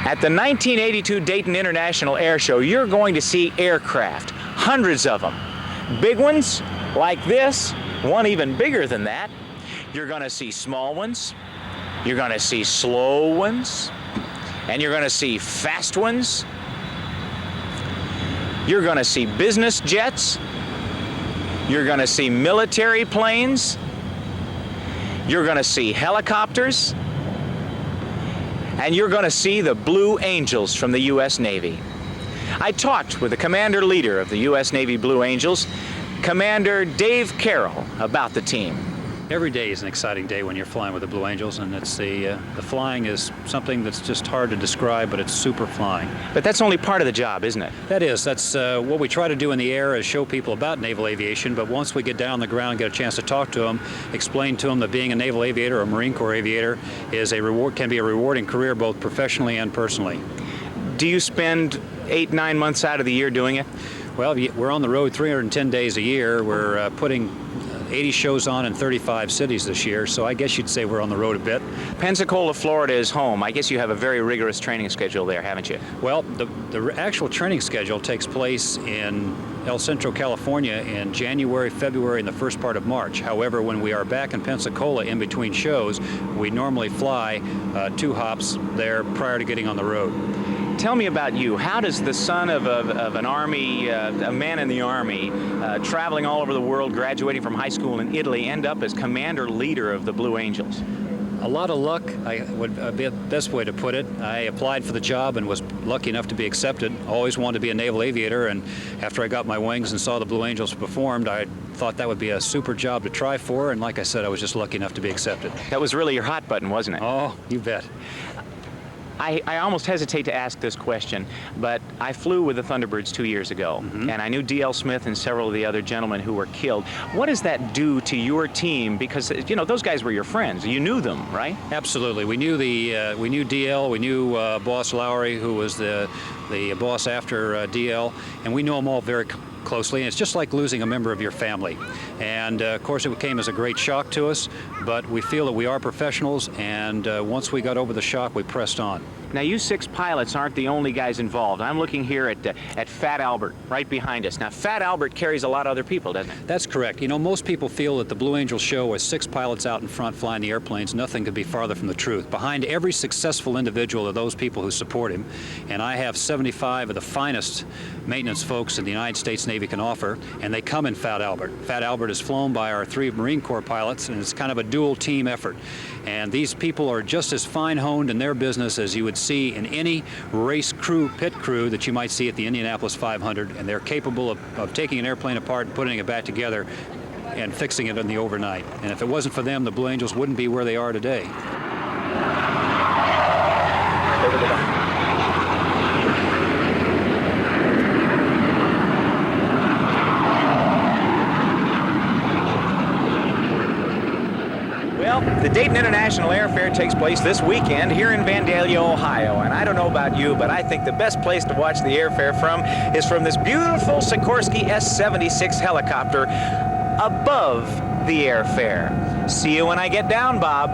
At the 1982 Dayton International Air Show, you're going to see aircraft, hundreds of them. Big ones like this, one even bigger than that. You're going to see small ones, you're going to see slow ones, and you're going to see fast ones. You're going to see business jets, you're going to see military planes, you're going to see helicopters, and you're going to see the Blue Angels from the U.S. Navy. I talked with the commander-leader of the U.S. Navy Blue Angels, Commander Dave Carroll, about the team. Every day is an exciting day when you're flying with the Blue Angels, and it's the flying is something that's just hard to describe, but it's super flying. But that's only part of the job, isn't it? That's what we try to do in the air is show people about naval aviation, but once we get down on the ground, get a chance to talk to them, explain to them that being a naval aviator or a Marine Corps aviator can be a rewarding career both professionally and personally. Do you spend 8-9 months out of the year doing it? Well, we're on the road 310 days a year. We're putting 80 shows on in 35 cities this year, so I guess you'd say we're on the road a bit. Pensacola, Florida is home. I guess you have a very rigorous training schedule there, haven't you? Well, the actual training schedule takes place in El Centro, California in January, February, and the first part of March. However, when we are back in Pensacola in between shows, we normally fly 2 hops there prior to getting on the road. Tell me about you. How does the son of an Army, a man in the Army, traveling all over the world, graduating from high school in Italy, end up as commander-leader of the Blue Angels? A lot of luck, would be the best way to put it. I applied for the job and was lucky enough to be accepted. Always wanted to be a naval aviator, and after I got my wings and saw the Blue Angels performed, I thought that would be a super job to try for, and like I said, I was just lucky enough to be accepted. That was really your hot button, wasn't it? Oh, you bet. I almost hesitate to ask this question, but I flew with the Thunderbirds 2 years ago, and I knew D.L. Smith and several of the other gentlemen who were killed. What does that do to your team? Because, you know, those guys were your friends. You knew them, right? Absolutely. We knew we knew D.L., we knew Boss Lowry, who was the boss after D.L., and we know them all very closely, and it's just like losing a member of your family. And of course it came as a great shock to us, but we feel that we are professionals, and once we got over the shock, we pressed on. Now, you 6 pilots aren't the only guys involved. I'm looking here at Fat Albert right behind us. Now, Fat Albert carries a lot of other people, doesn't it? That's correct. You know, most people feel that the Blue Angel show is 6 pilots out in front flying the airplanes. Nothing could be farther from the truth. Behind every successful individual are those people who support him, and I have 75 of the finest maintenance folks in the United States Navy can offer, and they come in Fat Albert. Fat Albert is flown by our 3 Marine Corps pilots, and it's kind of a dual team effort. And these people are just as fine-honed in their business as you would see in any race crew, pit crew that you might see at the Indianapolis 500, and they're capable of taking an airplane apart and putting it back together and fixing it in the overnight. And if it wasn't for them, the Blue Angels wouldn't be where they are today. Well, the Dayton International Airfair takes place this weekend here in Vandalia, Ohio. And I don't know about you, but I think the best place to watch the airfair from is from this beautiful Sikorsky S-76 helicopter above the airfair. See you when I get down, Bob.